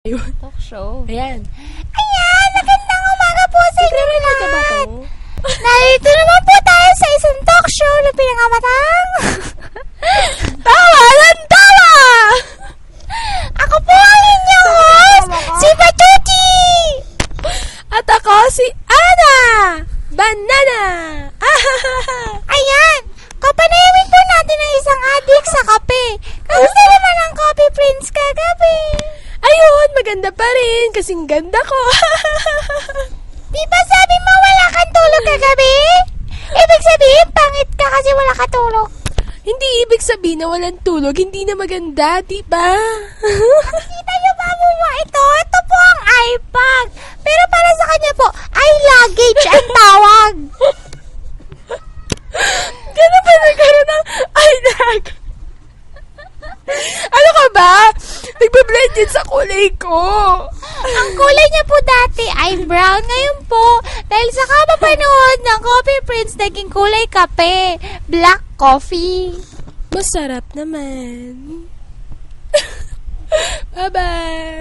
Ayun. Talk show. Ayan. Ayan, magandang umaga po sa inyo Ano ka ba lahat. to? Narito naman po tayo sa isang talk show na pinangamatang. Tawa! Tawa! Ako po ang inyong host, si Pachuchi. At ako si Ana! Banana! Ayan, kapanayawin po natin ang isang adik sa kape. Kamusta naman ang Coffee Prince kagabi? Ayun, maganda pa rin kasing ganda ko. Di ba sabi mo wala kang tulog kagabi? Ibig sabihin, pangit ka kasi wala ka tulog. Hindi ibig sabihin na walang tulog, hindi na maganda, di ba? Kita niyo ba mo ito? Ito po ang iPad. Pero para sa kanya po, ay luggage ang tawag. Gano'n ba nagkaroon ng iLag? Ano ka ba? Nagbe-blend yun sa kulay ko. Ang kulay niya po dati ay brown. Ngayon po, dahil sa kapapanood ng Coffee Prince, naging kulay kape. Black coffee. Masarap naman. Bye-bye.